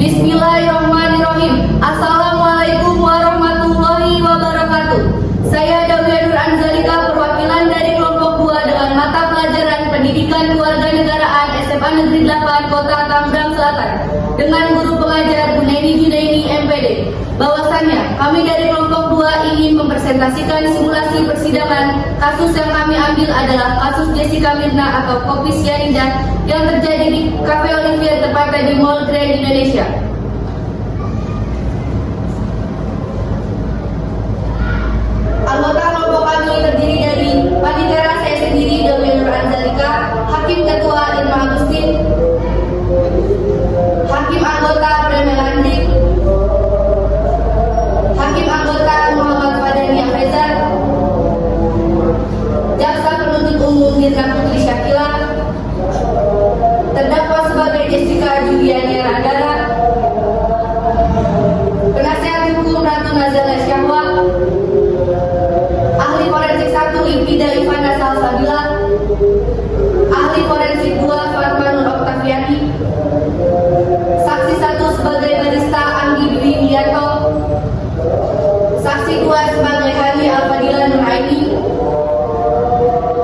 Bismillahirrahmanirrahim. Assalamualaikum warahmatullahi wabarakatuh. Saya Dawia Nur Anzalika, perwakilan dari kelompok 2 dengan mata pelajaran Pendidikan Kewarganegaraan SMA Negeri 8 Kota Tangerang Selatan dengan guru pengajar Bunaini Junaini MPD. Bahwasannya, kami dari kelompok 2 ingin mempresentasikan simulasi persidangan. Kasus yang kami ambil adalah kasus Jessica Mirna atau kopi sianida yang terjadi di Cafe Olivier tepatnya di Mall Grand Indonesia. Anggota kelompok kami terdiri dari Panitera saya sendiri Dawia Nur Anzalika, Hakim Ketua Irma Agustin, Hakim Anggota Premel Andri, Hakim Anggota Muhammad Fadani Afrezar, Jaksa Penuntut Umum Mirna Putri Syakila, terdakwa sebagai Jessica Juliani Randara, penasihat hukum Ratu Nazala Syahwa, ahli forensik 1 Ipida Ivana Salsabila, ahli forensik 2 Fatma Nur Oktaviani, saksi 1 sebagai barista Anggi Dwi Wianto, saksi 2 sebagai Hani Alfadila Nuraini,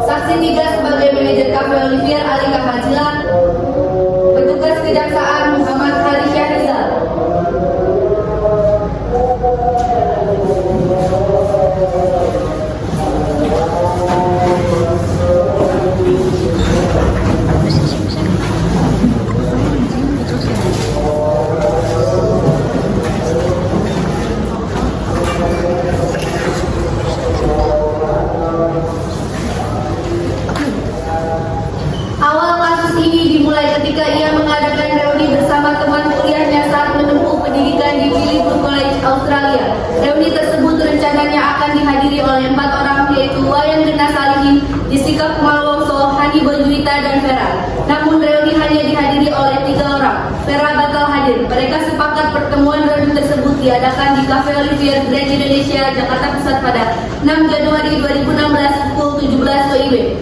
saksi 3 sebagai manajer Cafe Olivier Alika Fazila, petugas kejaksaan Muhammad Hari Syahrizal. Awal kasus ini dimulai ketika ia mengadakan reuni bersama teman kuliahnya saat menempuh pendidikan di Philippa College, Australia. Reuni tersebut rencananya akan dihadiri oleh 4 orang, yaitu Wayan Gena Salihin, Jessica Kumalwongso, Hani Bonjuita, dan Vera. Namun reuni hanya dihadiri oleh 3 orang. Vera batal hadir. Mereka sepakat pertemuan reuni tersebut diadakan di Cafe Olivier Grand Indonesia, Jakarta Pusat pada 6 Januari 2016 pukul 17 WIB.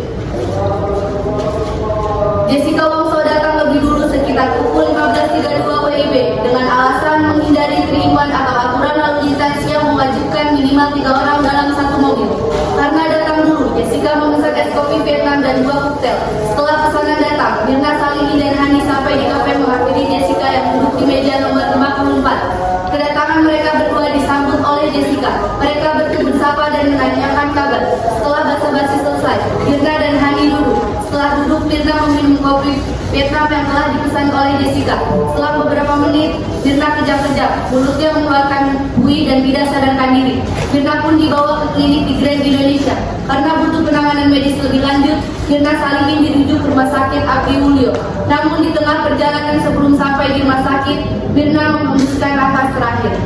Jessica Wongso datang lebih dulu sekitar pukul 15.32 WIB dengan alasan menghindari 3-in-1 atau aturan lalu lintas yang mewajibkan minimal 3 orang dalam satu mobil. Karena datang dulu, Jessica memesan es kopi Vietnam dan 2 koktail. Setelah pesanan datang, Mirna Salini dan Hani sampai di kafe menghampiri Jessica yang duduk di meja nomor 54. Kedatangan mereka berdua disambut oleh Jessica. Mereka bersapa dan menanyakan kabar. Setelah basa-basi selesai, Mirna dan Hani duduk. Setelah duduk, Mirna meminum kopi Vietnam yang telah dipesan oleh Jessica. Setelah beberapa menit, Mirna kejang-kejang. Mulutnya mengeluarkan buih dan tidak sadarkan diri. Mirna pun dibawa ke klinik di Grand Indonesia. Karena butuh penanganan medis lebih lanjut, Mirna Salihin dirujuk ke Rumah Sakit Abdi Mulyo. Namun di tengah perjalanan sebelum sampai di rumah sakit, Mirna menghembuskan nafas terakhir.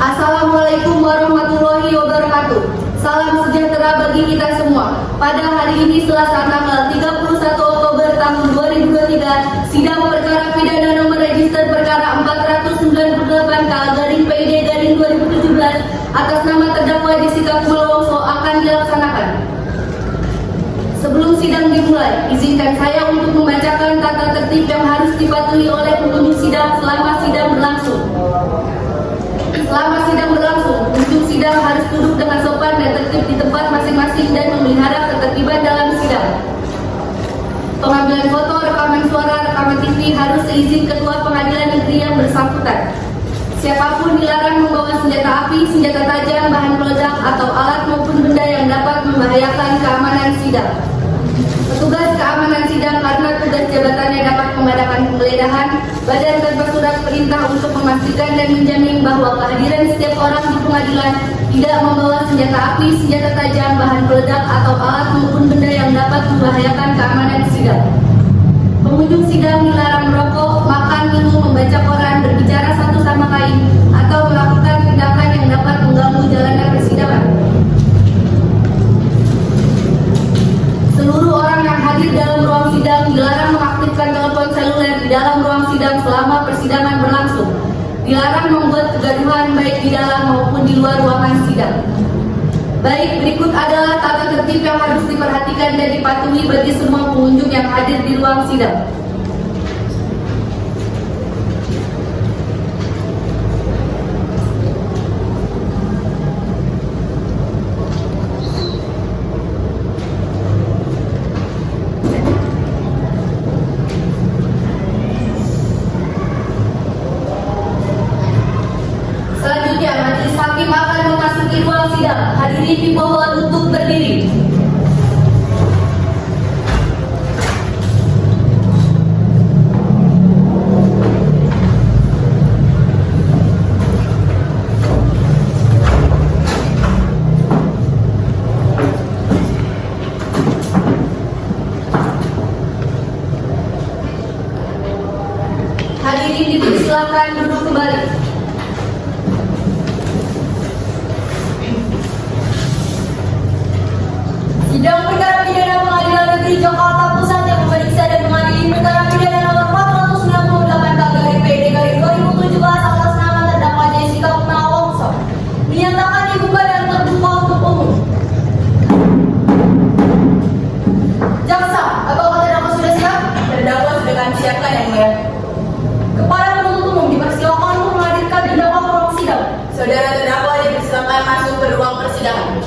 Assalamualaikum warahmatullahi wabarakatuh. Salam sejahtera bagi kita semua. Pada hari ini Selasa tanggal 31 Oktober tahun 2023, sidang perkara pidana nomor register perkara 498/PID/2017 atas nama terdakwa Jessica Kumalwongso akan dilaksanakan. Sebelum sidang dimulai, izinkan saya untuk membacakan tata tertib yang harus dipatuhi oleh pengunjung sidang selama sidang berlangsung. Selama sidang berlangsung, pengunjung sidang harus duduk dengan sopan dan tertib di tempat masing-masing dan memelihara ketertiban dalam sidang. Pengambilan foto, rekaman suara, rekaman TV harus seizin Ketua Pengadilan Negeri yang bersangkutan. Siapapun dilarang membawa senjata api, senjata tajam, bahan peledak, atau alat maupun benda yang dapat membahayakan keamanan sidang. Petugas keamanan sidang karena tugas jabatannya dapat mengadakan penggeledahan badan tanpa surat perintah untuk memastikan dan menjamin bahwa kehadiran setiap orang di pengadilan tidak membawa senjata api, senjata tajam, bahan peledak, atau alat maupun benda yang dapat membahayakan keamanan sidang. Pengunjung sidang dilarang merokok, makan, minum, membaca koran, berbicara satu sama lain, atau melakukan tindakan yang dapat mengganggu jalannya persidangan. Seluruh orang yang hadir dalam ruang sidang dilarang mengaktifkan telepon seluler di dalam ruang sidang selama persidangan berlangsung. Dilarang membuat kegaduhan baik di dalam maupun di luar ruangan sidang. Baik, berikut adalah tata tertib yang harus diperhatikan dan dipatuhi bagi semua pengunjung yang hadir di ruang sidang. silakan duduk kembali. Sidang perkara pidana Pengadilan Negeri Jakarta Pusat yang memeriksa dan mengadili perkara pidana nomor 498/PID/2017 atas nama terdakwa Jessica Kumala Wongso dinyatakan dibuka dan terbuka untuk umum. Jaksa, apakah terdakwa sudah siap? Terdakwa sudah kami siapkan yang mulia. Kepada penuntut umum dipersilakan untuk menghadirkan terdakwa ke ruang sidang. Saudara terdakwa dipersilakan masuk ke ruang persidangan.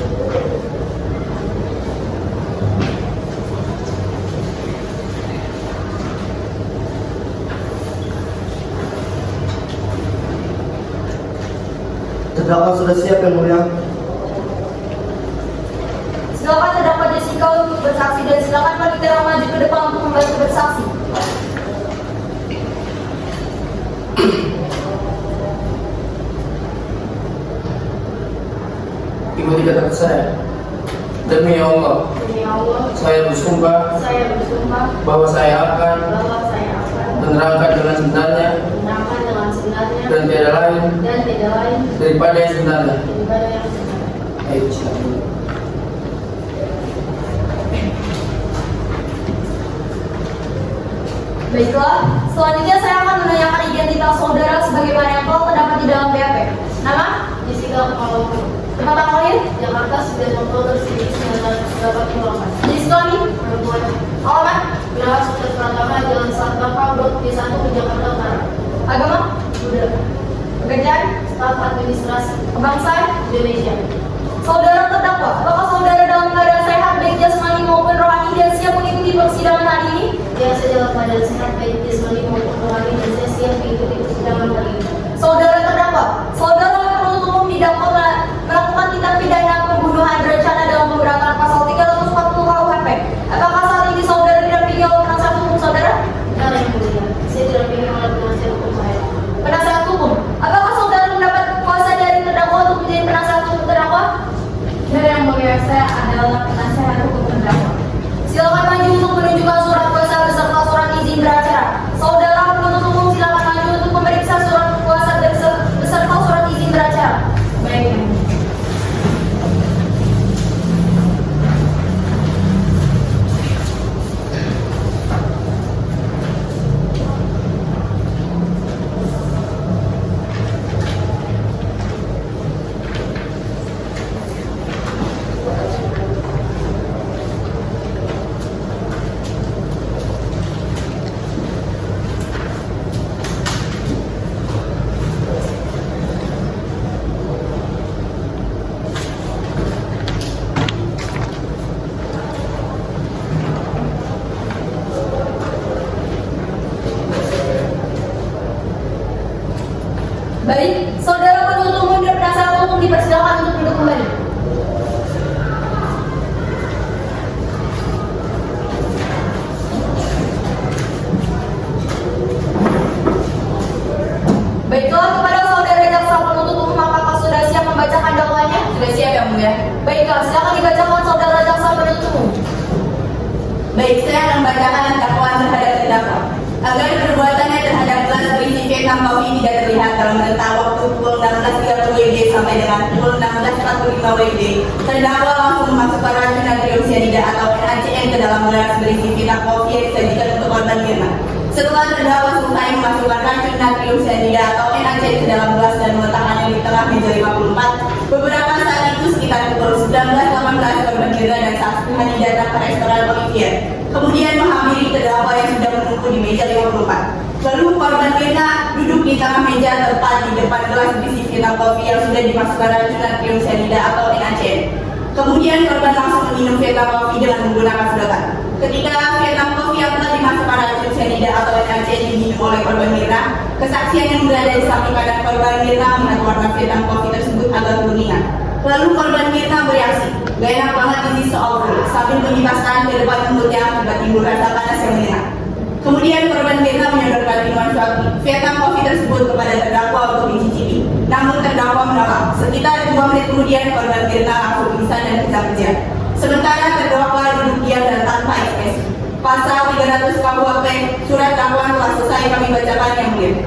Terdakwa sudah siap yang mulia. Silakan terdakwa Jessica untuk bersaksi dan silakan Pak Diterang maju ke depan untuk membantu bersaksi. Ibu tidak saya. Demi Allah, Demi Allah, saya bersumpah saya bersumpah bahwa saya akan bahwa saya akan menerangkan dengan sebenarnya menerangkan dengan sebenarnya dan tidak lain dan tidak lain daripada yang sebenarnya. daripada yang sebenarnya. Ayo, silakan. Baiklah, selanjutnya saya akan menanyakan identitas saudara sebagaimana yang telah terdapat di dalam BAP. Nama? Jessica Kumala Wongso. Tempat tanggal lahir? Jakarta 9 Oktober 1988. Jenis kelamin? Perempuan. Alamat? Geraha Sukses Pratama, Jalan Sabangka, Blok D1, Jakarta Utara. Agama? Buddha. Pekerjaan? Staf administrasi. Kebangsaan? Indonesia. Saudara terdakwa, apakah saudara dalam keadaan sehat baik jasmani maupun rohani dan siap mengikuti persidangan hari ini? Ya, saya dalam keadaan sehat baik jasmani maupun rohani dan saya siap mengikuti persidangan hari ini. Saudara terdakwa, saudara penuntut umum didakwa melakukan tindak pidana pembunuhan berencana dalam pemberatan pasal 340 KUHP. Apakah saat ini saudara didampingi oleh penasihat hukum saudara? Benar yang mulia, saya didampingi oleh penasihat hukum saya. Penasihat hukum, apakah saudara mendapat kuasa dari terdakwa untuk menjadi penasihat hukum terdakwa? Benar yang mulia, saya adalah penasihat hukum terdakwa. Silakan maju untuk menunjukkan surat kuasa beserta surat izin beracara. Saudara penuntut umum silakan maju untuk memeriksa surat kuasa beserta surat izin beracara. Baik, yang mulia. Baik, saudara penuntut umum dan penasihat hukum dipersilakan untuk duduk kembali. Baiklah, kepada saudara jaksa penuntut umum, apakah saudara siap membacakan dakwaannya? Sudah siap yang mulia. Baiklah, silakan dibacakan saudara jaksa penuntut umum. Baik, saya akan membacakan dakwaan terhadap terdakwa. Agar perbuatannya terhadap gelas berisi Vietnam Coffee tidak terlihat dalam rentang waktu pukul 16.30 WIB sampai dengan pukul 16.45 WIB, terdakwa langsung memasukkan racun natrium cyanida atau NaCN ke dalam gelas berisi Vietnam Coffee yang disajikan untuk korban Mirna. Setelah terdakwa selesai memasukkan racun natrium cyanida atau NaCN ke dalam gelas dan meletakkannya di tengah meja 54, beberapa saat itu sekitar pukul 19.18 korban Mirna dan saksi Hani datang ke restoran Olivier. Kemudian menghampiri terdakwa yang sudah menunggu di meja 54. Lalu korban Mirna duduk di tengah meja tepat di depan gelas berisi Vietnam Coffee yang sudah dimasukkan racun natrium cyanida atau NaCN. Kemudian korban langsung meminum Vietnam Coffee dengan menggunakan sedotan. Ketika Vietnam Coffee yang telah dimasukkan racun cyanida atau NaCN diminum oleh korban Mirna, kesaksian yang berada di samping kanan korban Mirna melihat warna Vietnam Coffee tersebut agak kuningan. Lalu korban Mirna bereaksi, "Gak enak banget ini soal kulit," sambil mengibaskan ke depan mulutnya akibat timbul rasa panas yang menyengat. Kemudian korban Mirna menyodorkan minuman Vietnam Coffee tersebut kepada terdakwa untuk dicicipi. Namun terdakwa menolak. Sekitar 2 menit kemudian korban Mirna langsung pingsan dan kejang-kejang. Sementara terdakwa duduk diam dan tanpa ekspresi. Pasal 300 KUHP, surat dakwaan telah selesai kami bacakan yang mulia.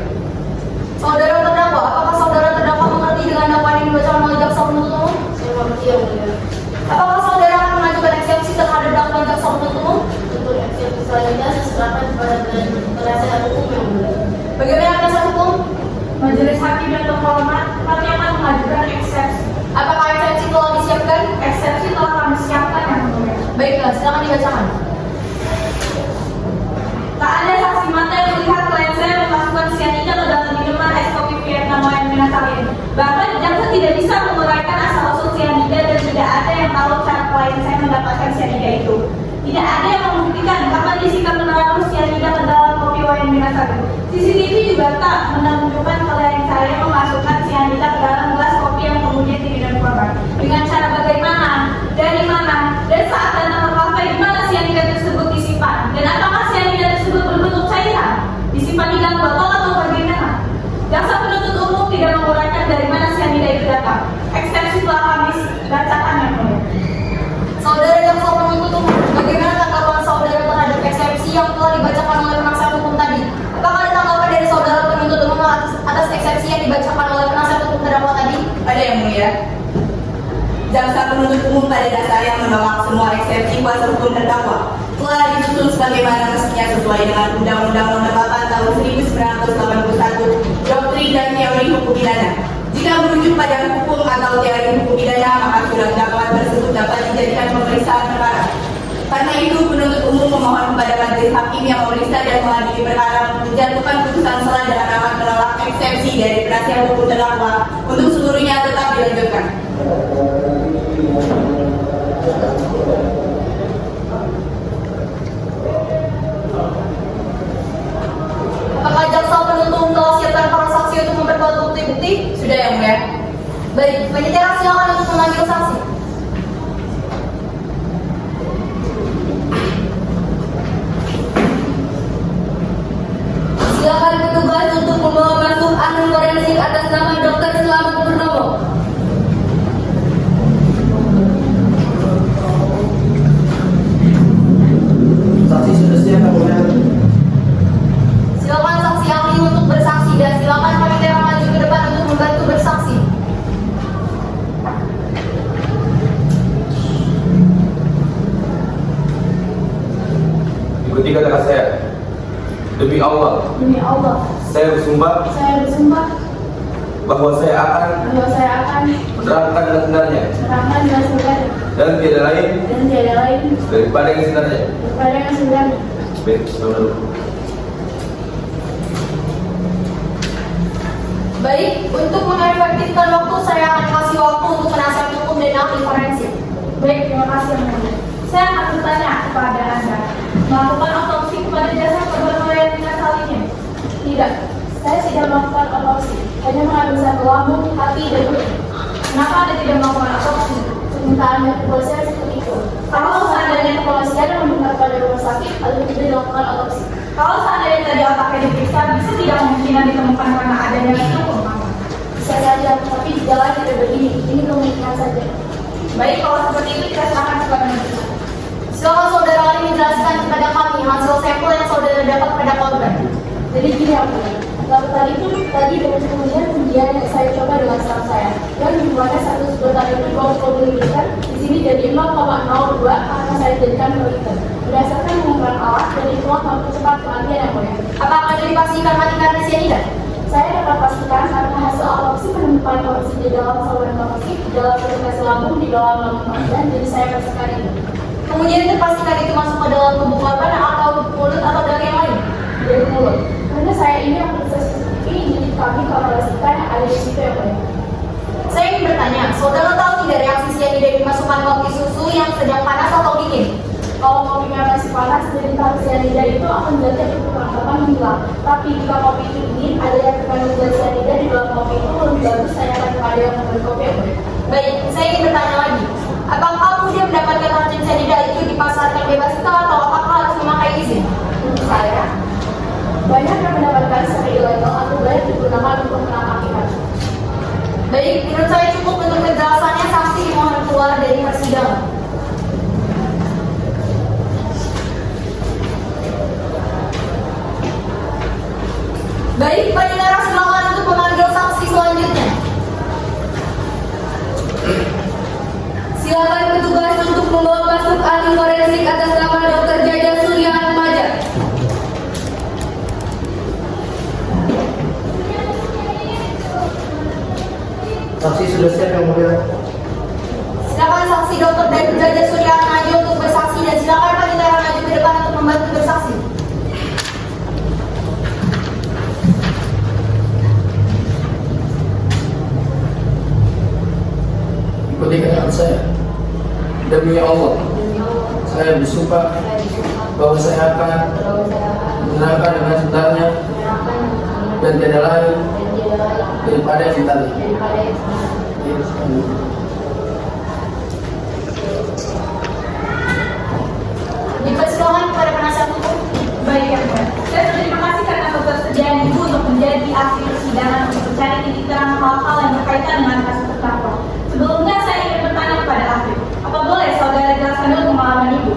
Saudara terdakwa, apakah saudara terdakwa mengerti dengan dakwaan yang dibacakan oleh jaksa penuntut umum? Saya mengerti yang mulia. Apakah saudara akan mengajukan eksepsi terhadap dakwaan jaksa penuntut umum? Untuk eksepsi selanjutnya saya serahkan kepada penasihat hukum yang mulia. Bagaimana penasihat hukum? Majelis Hakim yang terhormat, kami akan mengajukan eksepsi. Apakah eksepsi telah disiapkan? Eksepsi telah kami siapkan yang mulia. Baiklah, silakan dibacakan. Tak ada saksi mata yang melihat klien saya memasukkan cyanida ke dalam minuman es kopi Vietnam Wine Minasarin. Bahkan jaksa tidak bisa menguraikan asal-usul cyanida dan tidak ada yang tahu cara klien saya mendapatkan cyanida itu. Tidak ada yang membuktikan kapan diisikan mineral cyanida ke dalam kopi wine Minasarin. CCTV juga tak menunjukkan klien saya memasukkan cyanida ke dalam gelas kopi yang kemudian diminum korban. Dengan cara bagaimana, dari mana, dan saat datang ke kafe di mana cyanida tersebut disimpan, dan apakah cyanida tersebut berbentuk cairan, disimpan di dalam botol atau bagaimana? Jaksa penuntut umum tidak menguraikan dari mana cyanida itu datang. Eksepsi telah kami bacakan yang mulia. Saudara jaksa penuntut umum, bagaimana tanggapan saudara terhadap eksepsi yang telah dibacakan oleh penasihat hukum tadi? Apakah ada tanggapan dari saudara penuntut umum atas eksepsi yang dibacakan oleh penasihat hukum terdakwa tadi? Ada yang mulia. Jaksa penuntut umum pada dasarnya menolak semua eksepsi kuasa hukum terdakwa telah disusun sebagaimana mestinya sesuai dengan Undang-Undang Nomor 8 Tahun 1981 Doktrin dan Teori Hukum Pidana. Jika merujuk pada hukum atau teori hukum pidana, maka surat dakwaan tersebut dapat dijadikan pemeriksaan perkara. Karena itu, penuntut umum memohon kepada majelis hakim yang memeriksa dan mengadili perkara menjatuhkan putusan selah dengan amat menolak eksepsi dari penasihat hukum terdakwa untuk seluruhnya tetap dilanjutkan. Apakah jaksa penuntut umum telah siapkan para saksi untuk memperkuat bukti-bukti? Sudah yang mulia. Baik, penyidik silakan untuk memanggil saksi. Silakan petugas untuk membawa masuk ahli forensik atas nama Dr. Slamet Purnomo. Saksi sudah siap yang mulia. Silakan saksi ahli untuk bersaksi dan silakan panitia maju ke depan untuk membantu bersaksi. Ikuti kata saya. Demi Allah, Demi Allah, saya bersumpah saya bersumpah bahwa saya akan bahwa saya akan menerangkan yang sebenarnya menerangkan dengan sebenarnya dan tidak lain dan tiada lain daripada yang sebenarnya. daripada yang sebenarnya. Baik, saudara. Baik, untuk mengefektifkan waktu saya akan kasih waktu untuk penasihat hukum dan ahli forensik. Baik, terima kasih yang mulia. Saya akan bertanya kepada Anda, melakukan otopsi kepada jasad korban Wayan Minasarin? Tidak, saya tidak melakukan otopsi, hanya mengambil sampel lambung, hati, dan urin. Kenapa Anda tidak melakukan otopsi? Permintaan dari kepolisian seperti itu. Kalau seandainya kepolisian meminta kepada rumah sakit, lalu tidak dilakukan otopsi. Kalau seandainya tadi otaknya diperiksa, bisa tidak kemungkinan ditemukan karena adanya hukum? Bisa saja, tapi jalan tidak begini. Ini kemungkinan saja. Baik, kalau seperti itu kita serahkan kepada majelis. Silakan saudara Ali menjelaskan kepada kami hasil sampel yang saudara dapat pada korban. Jadi gini ya, lalu tadi dengan kemudian yang saya coba dengan saraf saya, dan jumlahnya 1 sebentar itu 20 ml, di sini jadi 0,02 karena saya jadikan mililiter. Berdasarkan pengumuman alat dan hitungan mampu cepat kematian yang mulia. Apakah ada dipastikan mati karena cyanida? Saya dapat pastikan karena hasil otopsi menemukan toksik di dalam saluran toksik, di dalam fermentasi lambung, di dalam lambung pasien, jadi saya pastikan itu. Kemudian terpastikan itu masuk ke dalam tubuh korban atau mulut atau dari yang lain? Dari mulut. Karena saya ini yang proses spesifik, jadi kami kalkulasikan yang ada di situ yang mulia. Saya ingin bertanya, saudara tahu tidak reaksi cyanida dimasukkan kopi susu yang sedang panas atau dingin? Kalau kopinya masih panas, jadi cyanida itu akan jadi perlengkapan hilang. Tapi jika kopi itu dingin, ada yang terkandung zat cyanida di dalam kopi itu lebih bagus saya akan kepada yang membeli kopi yang mulia. Baik, saya ingin bertanya lagi. Apakah kemudian mendapatkan racun cyanida itu dipasarkan bebas itu atau apakah harus memakai izin? Menurut saya, banyak yang mendapatkan secara ilegal atau banyak digunakan untuk menangkap ikan. Baik, menurut saya cukup untuk penjelasannya. Saksi mohon keluar dari persidangan. Baik, pendengar silakan untuk ahli forensik atas nama Dr. Jaja Surya Atmaja. Saksi sudah siap yang mulia. Silakan saksi Dr. Jaja Surya Atmaja untuk bersaksi dan silakan Pak Ditara maju ke depan untuk membantu bersaksi. Ikuti kata saya. Demi Allah, saya bersumpah bahwa saya akan menerangkan dengan sebenarnya dan tidak lain daripada cinta. Dipersilakan kepada penasihat hukum. Baik, Yang Mulia. Saya berterima kasih karena ketersediaan Ibu untuk menjadi ahli persidangan untuk mencari titik terang hal-hal yang berkaitan dengan kasus terdakwa. Sebelumnya saya ingin bertanya kepada ahli, apa boleh saudara jelaskan dulu pengalaman Ibu?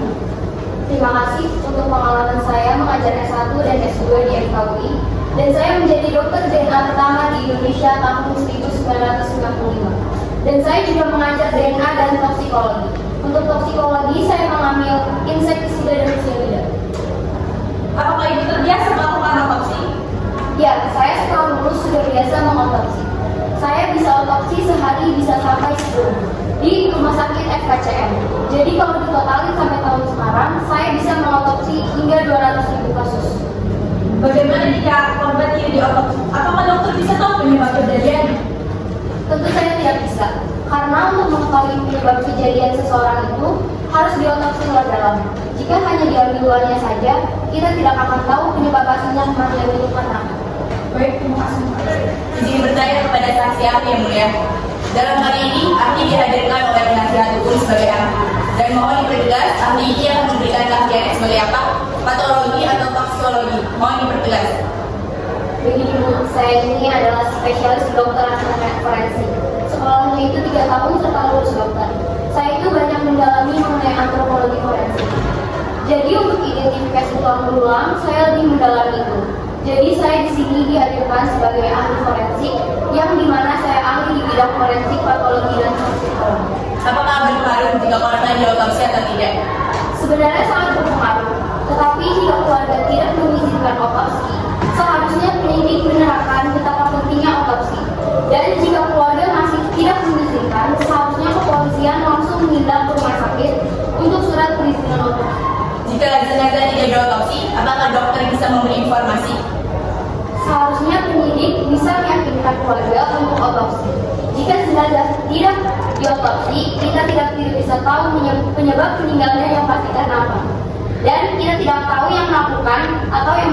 Terima kasih untuk pengalaman saya mengajar S1 dan S2 di FKUI, dan saya menjadi dokter DNA pertama di Indonesia tahun 1995. Dan saya juga mengajar DNA dan toksikologi. Untuk toksikologi, saya mengambil insektisida dan cyanida. Apakah Ibu terbiasa melakukan otopsi? Ya, saya setelah lulus sudah biasa mengotopsi. Saya bisa otopsi sehari bisa sampai 10 di rumah sakit FKCM. Jadi kalau ditotalin sampai tahun sekarang, saya bisa mengotopsi hingga 200.000 kasus. Bagaimana jika korban tidak diotopsi? Apakah dokter bisa tahu penyebab kejadian? Tentu saya tidak bisa, karena untuk mengetahui penyebab kejadian seseorang itu harus diotopsi luar dalam. Jika hanya diambil luarnya saja, kita tidak akan tahu penyebab pastinya kematian itu karena. Baik, terima kasih. Izin bertanya kepada saksi ahli yang mulia. Dalam hal ini, ahli dihadirkan oleh penasihat hukum sebagai ahli. Dan mohon dipertegas, ahli ini akan memberikan keahliannya sebagai apa? Patologi atau toksikologi. Mohon dipertegas. Begini Bu, saya ini adalah spesialis kedokteran forensik. Sekolahnya itu 3 tahun serta lulus dokter. Saya itu banyak mendalami mengenai antropologi forensik. Jadi untuk identifikasi tulang berulang, saya lebih mendalami itu. Jadi saya di sini dihadirkan sebagai ahli forensik, yang dimana saya ahli di bidang forensik, patologi dan toksikologi. Apakah berpengaruh jika korban diotopsi atau tidak? Sebenarnya sangat berpengaruh, tetapi jika keluarga tidak mengizinkan otopsi, seharusnya penyidik menerangkan betapa pentingnya otopsi. Dan jika keluarga masih tidak mengizinkan, seharusnya kepolisian langsung menindak ke rumah sakit untuk surat perizinan otopsi. Jika jenazah tidak diotopsi, apakah dokter bisa memberi informasi? Seharusnya penyidik bisa meyakinkan keluarga untuk otopsi. Jika jenazah tidak diotopsi, kita tidak bisa tahu penyebab meninggalnya yang pasti karena apa. Dan kita tidak tahu yang melakukan atau yang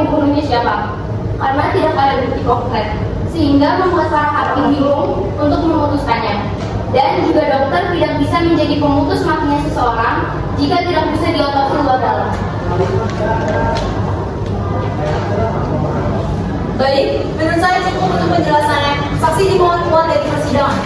membunuhnya siapa, karena tidak ada bukti konkret, sehingga membuat para hakim bingung untuk memutuskannya. Dan juga dokter tidak bisa menjadi pemutus matinya seseorang jika tidak bisa diotopsi luar dalam. Baik, menurut saya cukup untuk penjelasannya. Saksi dimohon keluar dari persidangan.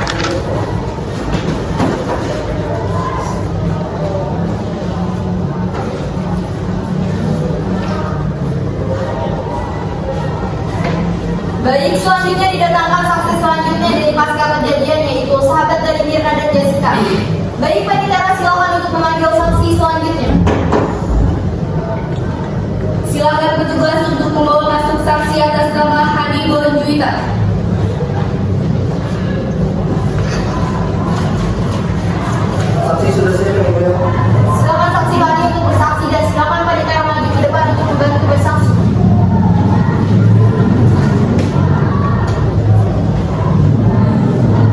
Baik, selanjutnya didatangkan saksi selanjutnya dari pasca kejadian, yaitu sahabat dari Mirna dan Jessica. Baik, Pak Ditara, silakan untuk memanggil saksi selanjutnya. Silakan petugas untuk membawa masuk saksi atas nama Hani Bonjuita. Saksi sudah siap yang mulia. Silakan saksi Hani untuk bersaksi dan silakan Pak Ditara maju ke depan untuk membantu bersaksi.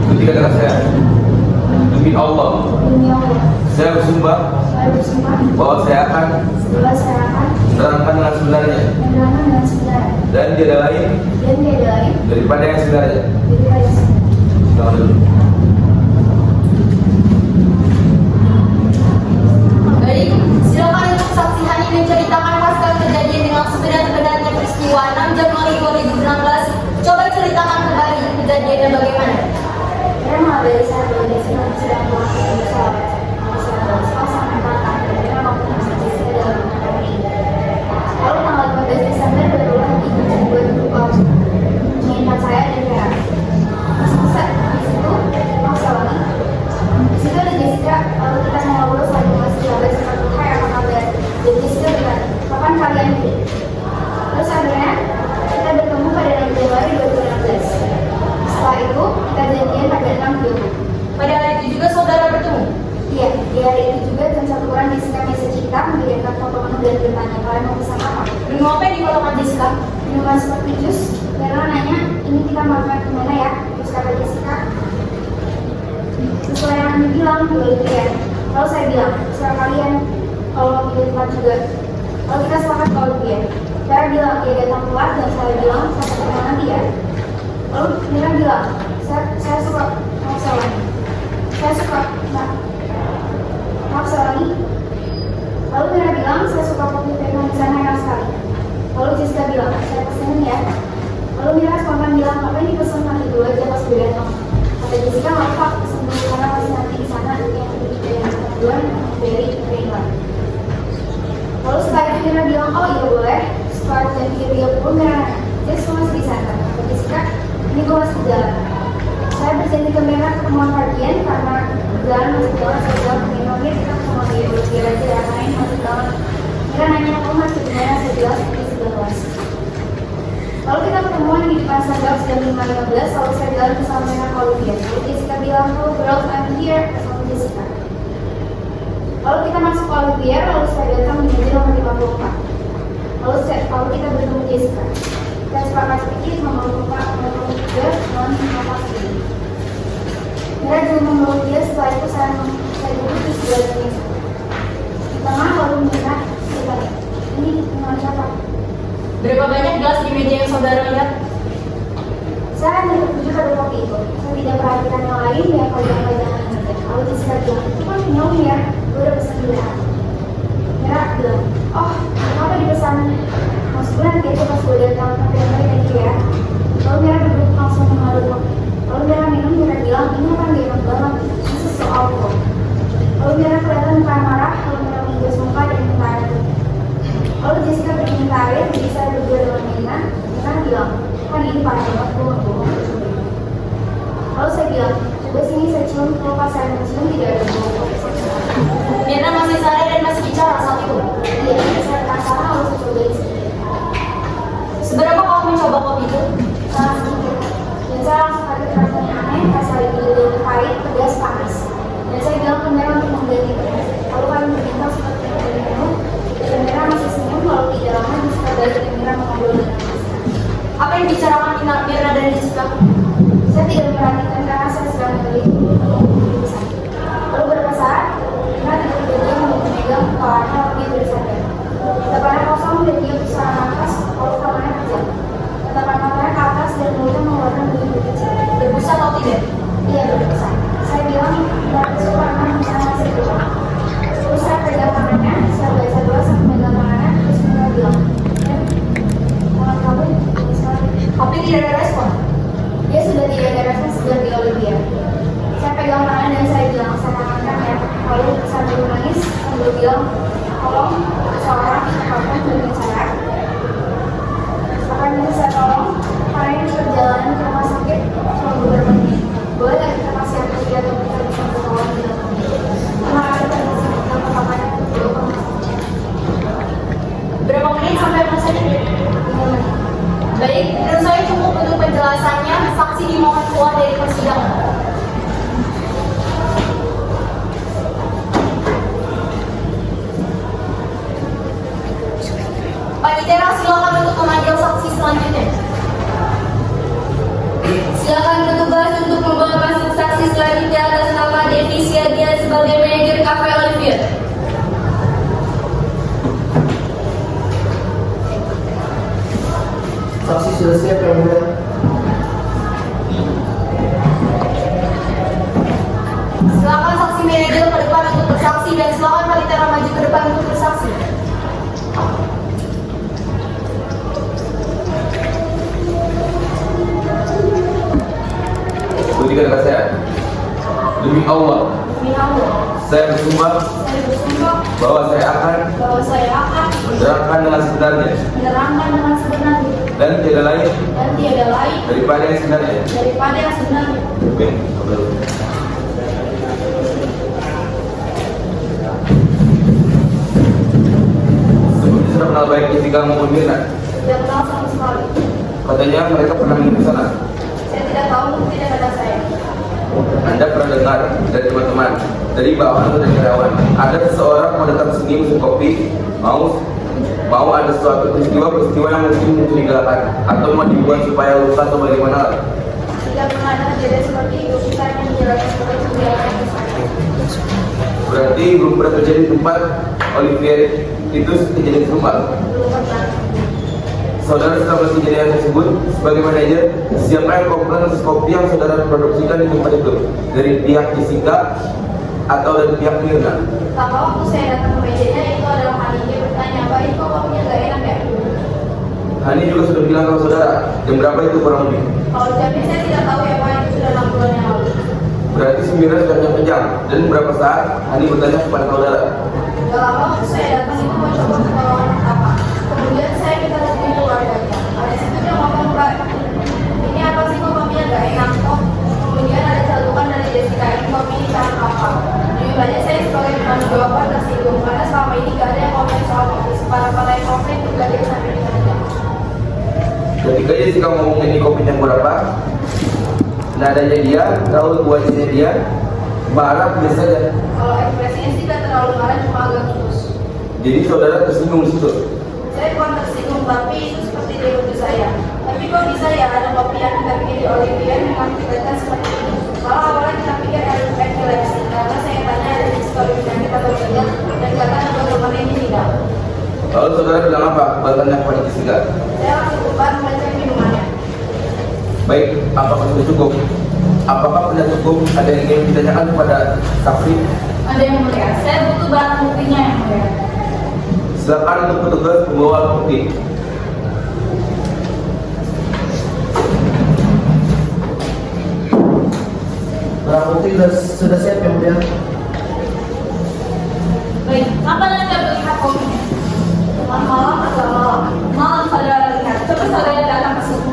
Ketika kata saya, demi Allah, Demi Allah, saya bersumpah saya bersumpah bahwa saya akan bahwa saya akan menerangkan dengan sebenarnya menerangkan dengan sebenarnya dan tiada lain dan tiada lain daripada yang sebenarnya. daripada sebenarnya. Selamat dulu. Baik, silakan untuk saksi Hani menceritakan pasca kejadian dengan sebenar-benarnya peristiwa 6 Januari 2016. Coba ceritakan kembali kejadiannya bagaimana. Memang dari saat sedang melakukan sholat, sepasang mata dan memang mengikuti Jessica dalam menghadapi ini. Lalu tanggal 15 Desember berulang Ibu membuat berupa mengingat saya dan Vera. Di situ, ada Jessica, lalu kita ngobrol UNV. Terus akhirnya kita bertemu pada 6 Januari 2016. Setelah itu kita janjian pada 6 Juli. Pada hari itu juga saudara bertemu. Iya, di hari itu juga jam 1 kurang Jessica message kita mengirimkan foto menu dan bertanya kalian mau pesan apa. Menu apa yang difotokan Jessica? Minuman seperti jus. Mirna nanya, ini kita makan kemana ya? Terus kata Jessica, sesuai yang Anda bilang, ya. Lalu saya bilang, serah kalian kalau mau pilih tempat juga. Lalu kita sepakat kalau ya. Saya bilang, dia datang telat dan saya bilang, saya ketemu nanti ya. Lalu Mirna bilang, saya suka maaf salah. Saya suka maaf salah nih. Lalu Mirna bilang, saya suka kopi Vietnam di sana enak sekali. Lalu Jessica bilang, saya pesenin ya. Lalu Mirna spontan bilang, apa ini pesen nanti dulu aja pas gue datang. Kata Jessica, nggak apa, pesen dulu karena pasti nanti di sana yang kedua dari Thailand. Lalu setelah itu Mirna bilang, oh iya boleh. Setelah jam 3:30 Mirna nanya, Jess masih di sana? Kata Jessica, ini gue masih di jalan. Saya berjanji ke Mirna ketemuan bagian karena jalan masih jalan. Saya bilang ke Mirna, kita ketemu di Bulgaria aja ya, karena ini masih jalan. Mirna nanya, kamu masih di mana? Saya bilang di sebelah kelas. Lalu kita ketemuan di depan Starbucks jam 5:15. Lalu saya jalan ke Salmena Columbia. Lalu Jessica bilang, oh girls, I'm here. Sama Jessica. Lalu kita masuk Columbia. Lalu saya datang di meja nomor 54. Lalu kita bertemu Jessica. Kita sepakat sedikit memeluk Pak, memeluk dia, non-apa sendiri. Mira juga memeluk dia. Setelah itu saya duduk di sebelah sini. Di tengah lalu Mira, ini dengan siapa? Berapa banyak gelas di meja yang saudara lihat? Saya hanya tertuju pada kopi itu. Saya tidak perhatikan yang lain, ya pegang-pegangan saja. Lalu Jessica bilang, itu kan minum ya, gue udah pesan dulu. Mira bilang, oh, kenapa dipesan? Maksud gue nanti aja pas gue datang, tapi yang lain aja ya. Lalu Mira duduk langsung mengaduk kopi. Lalu Mira minum, Mira bilang, ini kan gak enak banget, ini soal kok. Lalu Mira kelihatan muka marah, lalu Mira menggus muka dan minta air. Lalu Jessica pergi minta air, jadi saya berdua dengan Mirna. Mirna bilang, kan ini parah banget, gue gak bohong. Lalu saya bilang, coba sini saya cium, kalau pas saya mencium tidak ada bohong. Mirna masih sadar dan masih bicara saat itu. Iya, saya penasaran lalu saya cobain sedikit. Seberapa kamu mencoba kopi itu? Sangat sedikit. Dan saya langsung kaget rasanya aneh, rasa ini pahit, pedas, panas. Dan saya bilang ke Mirna untuk mengganti pedas. Lalu kami berbincang seperti yang tadi minum. Dan Mirna masih senyum, lalu tidak lama Jessica balik dan Mirna mengobrol dengan Jessica. Apa yang dibicarakan Mirna dan Jessica? Saya tidak memperhatikan karena saya sedang meneliti tulisan. Lalu beberapa saat, Mirna tiba-tiba dia memegang kepalanya lalu dia bersadar. Depannya kosong dan dia berusaha nafas, lalu kamarnya kejam. Tatapan matanya ke atas dan mulutnya mengeluarkan bunyi kecil. Berbusa atau tidak? Iya berbusa. Saya bilang, tidak suka karena misalnya masih berbusa. Terus saya pegang tangannya, saya baca doa sampai megang tangannya, terus Mirna bilang, tangan kamu ini sekali. Tapi tidak ada respon. Dia sudah tidak ada rasa segar di Olivia. Saya pegang tangan dan saya bilang, saya tangankan ya. Lalu sambil menangis, sambil bilang, tolong seorang apapun dari saya. Akan bisa saya tolong, karena ini perjalanan ke rumah sakit selama beberapa menit. Boleh nggak kita kasih apresiasi atau kita bisa bertolong di dalam ini? Terima kasih kita bisa kita kamarnya untuk Berapa menit sampai rumah sakit? 5 menit. Baik, menurut saya cukup untuk penjelasannya. Saksi dimohon keluar dari persidangan. Panitera, silakan untuk memanggil saksi selanjutnya. Silakan petugas untuk membawa masuk saksi selanjutnya atas nama Devi Siadia sebagai manajer Cafe Olivier. Saksi sudah siap yang mulia. Silakan saksi manajer ke depan untuk bersaksi dan silakan Panitera maju ke depan untuk bersaksi. Buktikan kepada saya. Demi Allah, Demi Allah, saya bersumpah saya bersumpah bahwa saya akan bahwa saya akan menerangkan dengan sebenarnya menerangkan dengan sebenarnya dan tiada lain dan tiada lain daripada yang sebenarnya. daripada yang sebenarnya. Oke, ngobrol. Sebelum Anda kenal baik Jessica maupun Mirna? Tidak kenal sama sekali. Katanya mereka pernah menginap di sana. Saya tidak tahu, tidak kata saya. Anda pernah dengar dari teman-teman, dari bawahan atau dari karyawan, ada seseorang mau datang ke sini mesin kopi, mau ada suatu peristiwa yang mungkin mencurigakan atau mau dibuat supaya luka atau bagaimana? Tidak pernah ada kejadian seperti itu. Kita hanya menjalankan sebagai kegiatan ke saya. Berarti belum pernah terjadi di tempat Olivier itu kejadian serupa. Belum pernah. Saudara setelah kejadian tersebut sebagai manajer, siapa yang komplain atas kopi yang saudara produksikan di tempat itu? Dari pihak Jessica atau dari pihak Mirna? Pertama waktu saya datang ke mejanya itu adalah Hani. Dia bertanya, Pak, ini kok kopinya nggak enak ya? Hani juga sudah bilang ke saudara, jam berapa itu kurang lebih? Kalau jamnya saya tidak tahu ya Pak, itu sudah 6 bulan yang lalu. Berarti Mirna sudah jam dan berapa saat Hani bertanya kepada saudara? Gak lama waktu saya datang itu mau coba pertolongan apa. Kemudian saya minta rezeki keluarganya. Ada situ dia ngomong, Pak, ini apa sih kok kopinya nggak enak kok. Kemudian ada celetukan dari Jessica, ini kopi ini cara apa. Lebih banyak saya sebagai penanggung jawaban tersinggung karena selama ini gak ada yang komplain soal kopi. Para yang komplain juga dia sampai dengan jam. Ketika Jessica ngomong ini kopinya berapa, nadanya dia, tahu buahnya dia, marah biasa saja. Kalau ekspresinya sih gak terlalu marah, cuma agak putus. Jadi saudara tersinggung di situ. Saya bukan tersinggung, tapi itu seperti dia untuk saya. Tapi kok bisa ya ada kopi yang kita bikin di Olivier mengakibatkan seperti ini? Kalau awalnya kita pikir epilepsi, karena saya tanya ada psikologi penyakit atau tidak, dan kata bagaimana ini tidak. Lalu saudara bilang apa? Bertanya kepada Jessica. Saya langsung keluar mengecek minumannya. Baik, apakah sudah cukup? Apakah sudah cukup? Ada yang ingin ditanyakan kepada saksi? Ada yang mulia, saya butuh barang buktinya yang mulia. Silakan untuk petugas membawa alat bukti. Barang bukti sudah siap yang mulia. Baik, kapan Anda melihat kopinya? Malam atau malam? Malam saudara lihat, coba saudara datang ke sini.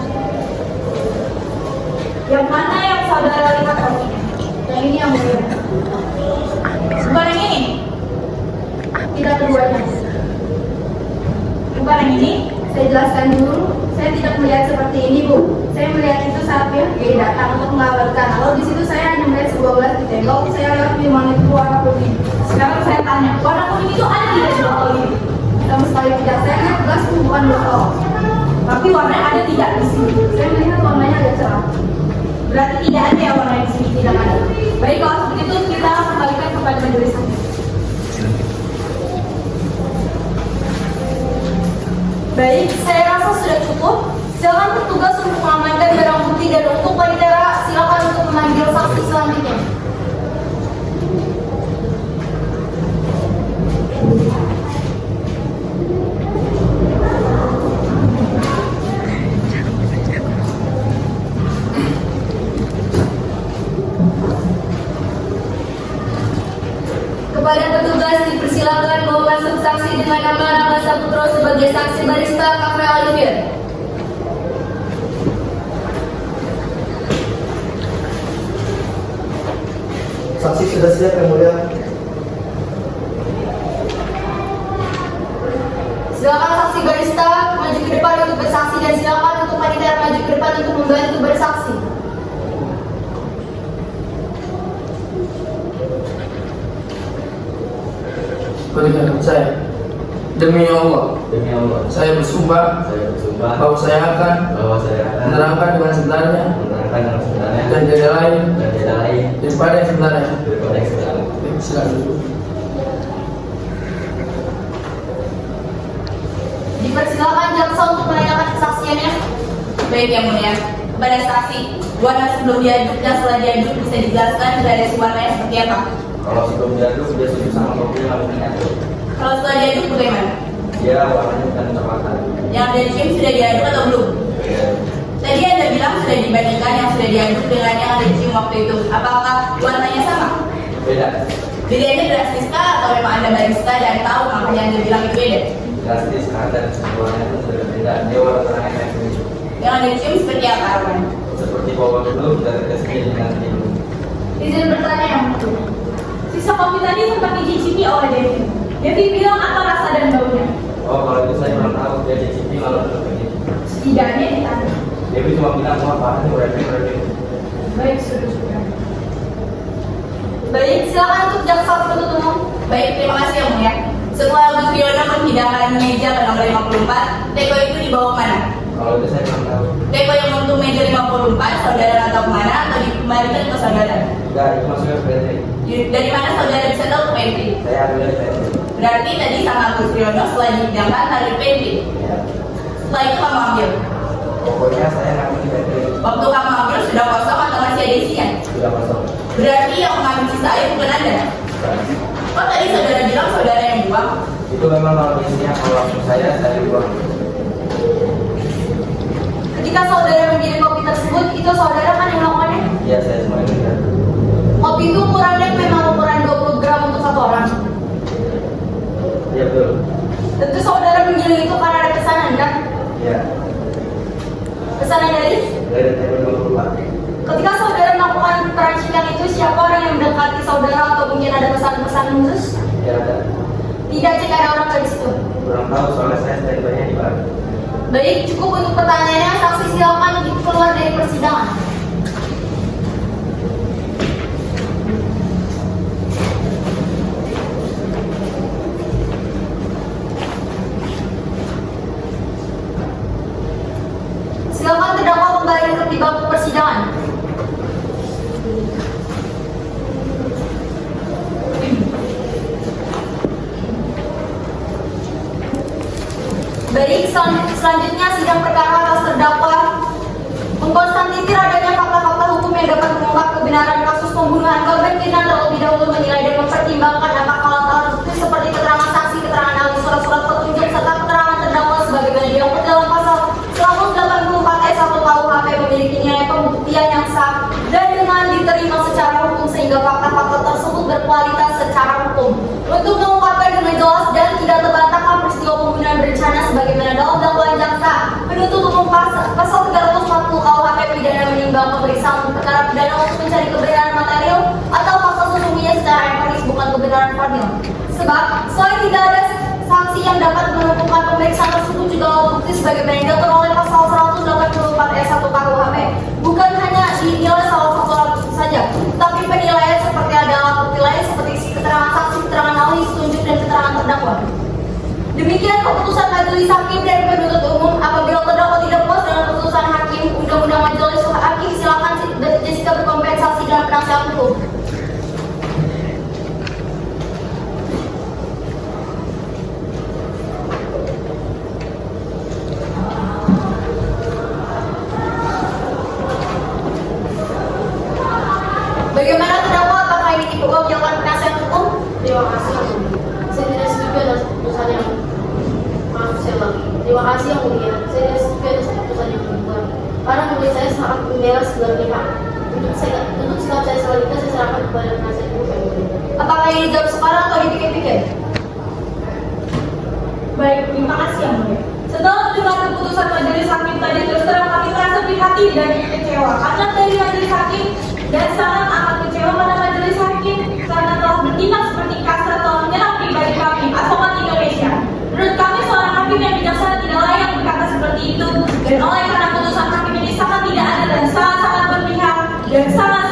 Yang mana yang saudara lihat kopinya? Yang ini yang mulia. Bukan yang ini? Tidak keduanya. Bukan yang ini? Saya jelaskan dulu, saya tidak melihat seperti ini, Bu. Saya melihat itu saat pihak GI datang untuk mengabarkan. Lalu di situ saya hanya melihat sebuah gelas di tembok. Saya lihat minuman itu warna putih. Sekarang saya tanya, warna kuning itu ada tidak di botol ini? Sama sekali tidak. Saya lihat gelas itu bukan botol. Tapi warnanya ada tidak di sini? Saya melihat warnanya agak cerah. Berarti tidak ada ya warna di sini? Tidak ada. Baik, kalau seperti itu kita kembalikan kepada majelis hakim. Baik, saya rasa sudah cukup. Silakan petugas untuk mengamankan barang bukti dan untuk wanita silakan untuk memanggil saksi selanjutnya. Kepada petugas dipersilakan bawa masuk saksi dengan nama Rama Saputro sebagai saksi barista Cafe Olivier. Saksi sudah siap yang mulia. Silakan saksi barista maju ke depan untuk bersaksi dan silakan untuk wanita maju ke depan untuk membantu bersaksi. Berikan saya. Demi Allah, saya bersumpah bahwa saya akan menerangkan dengan sebenarnya dan tidak lain daripada yang sebenarnya. Silakan dulu. Dipersilakan jaksa untuk menanyakan kesaksiannya. Baik yang mulia, kepada saksi, warna sebelum diaduk dan setelah diaduk bisa dijelaskan gradasi warnanya seperti apa? Kalau sebelum diaduk dia setuju sama kopi yang lalu diaduk. Kalau setelah diaduk bagaimana? Dia warnanya bukan kecoklatan. Yang Anda cium sudah diaduk atau belum? Tadi Anda bilang sudah dibandingkan yang sudah diaduk dengan yang Anda cium waktu itu. Apakah warnanya sama? Beda. Bedanya drastis kah atau memang Anda barista dan tahu makanya Anda bilang itu beda? Drastis dan warnanya pun sudah berbeda. Dia warna terangnya kayak ini. Yang Anda cium seperti apa aromanya? Seperti bawang belum dan kesini dengan ini. Izin bertanya yang mulia. Sisa kopi tadi sempat dicicipi oleh Devi. Devi bilang apa rasa dan baunya? Oh, kalau itu saya kurang tahu. Dia cicipi lalu pergi. Setidaknya ditanya. Dewi cuma bilang mau apa? Berarti. Baik, sudah. Baik, silakan untuk jaksa penuntut umum. Baik, terima kasih yang mulia. Setelah Gus Riono menghidangkan meja ke nomor 54, teko itu dibawa mana? Kalau itu saya kurang tahu. Teko yang untuk meja 54, saudara atau kemana atau dikembalikan ke saudara? Enggak, itu masuknya ke PT. Dari mana saudara bisa tahu ke PT? Saya ambil dari PT. Berarti tadi sama Gus Riono setelah dihidangkan dari PT. Ya. Setelah itu kamu ambil. Pokoknya saya ngambil di PT. Waktu kamu ambil sudah kosong atau masih ada isinya? Sudah kosong. Berarti yang mengambil sisa air bukan Anda. Kok tadi saudara bilang saudara yang buang? Itu memang kalau isinya kalau langsung saya buang. Ketika saudara mengirim kopi tersebut, itu saudara kan yang melakukannya? Iya, saya semuanya benar. Kopi itu ukurannya memang ukuran 20 gram untuk satu orang. Iya betul. Tentu saudara menggiling itu karena ada pesanan kan? Iya. Pesanan dari? Dari TK 24. Ketika saudara melakukan peracikan itu, siapa orang yang mendekati saudara atau mungkin ada pesan-pesan khusus? Ya ada. Tidak, jika ada orang di situ. Kurang tahu soalnya saya standby-nya di mana. Baik, cukup untuk pertanyaannya. Saksi silakan keluar dari persidangan. Silakan terdakwa kembali duduk di bangku persidangan. Baik, selanjutnya sidang perkara atas terdakwa mengkonstantir adanya fakta-fakta hukum yang dapat mengungkap kebenaran kasus pembunuhan korban Firna terlebih dahulu menilai dan mempertimbangkan apakah hal-hal bukti seperti keterangan saksi, keterangan ahli, surat-surat petunjuk serta keterangan terdakwa sebagaimana diatur dalam pasal 184 ayat 1 KUHP memiliki nilai pembuktian yang sah dan dengan diterima secara hukum sehingga fakta-fakta tersebut berkualitas secara hukum. Untuk mengungkapkan dengan jelas dan tidak terbantahkan peristiwa pembunuhan berencana sebagaimana dalam dakwaan jaksa penuntut umum pasal 340 KUHP pidana menimbang pemeriksaan perkara pidana untuk mencari kebenaran material atau fakta sesungguhnya secara empiris bukan kebenaran formil. Sebab selain tidak ada saksi yang dapat menentukan pemeriksaan tersebut juga alat bukti sebagaimana yang diatur oleh pasal 184 ayat 1 KUHP bukan hanya dinilai salah satu alat bukti saja, tapi penilaian seperti ada alat bukti lain seperti keterangan saksi, keterangan ahli, petunjuk dan keterangan terdakwa. Demikian keputusan majelis hakim dan penuntut umum. Apabila terdakwa tidak puas dengan keputusan hakim, undang-undang majelis hakim silakan Jessica berkompensasi dalam penasihat hukum. Bagaimana terdakwa? Apakah ini dibawa jawaban penasihat hukum? Terima kasih yang mulia. Saya tidak setuju atas keputusan yang maaf saya ulangi. Terima kasih yang mulia. Saya tidak setuju atas keputusan yang dibuat. Karena menurut saya sangat membela sebelah pihak. Untuk sikap saya selanjutnya saya serahkan kepada penasihat hukum yang mulia. Apakah ini dijawab sekarang atau dipikir-pikir? Baik, terima kasih yang mulia. Setelah mendengar keputusan majelis hakim tadi, terus terang kami merasa prihatin dan kecewa. Anak dari majelis hakim dan sangat amat kecewa pada majelis hakim karena telah bertindak seperti kasar atau menyerang pribadi kami atau umat Indonesia. Menurut kami seorang hakim yang bijaksana tidak layak berkata seperti itu, dan oleh karena putusan hakim ini sangat tidak adil dan sangat-sangat berpihak dan sangat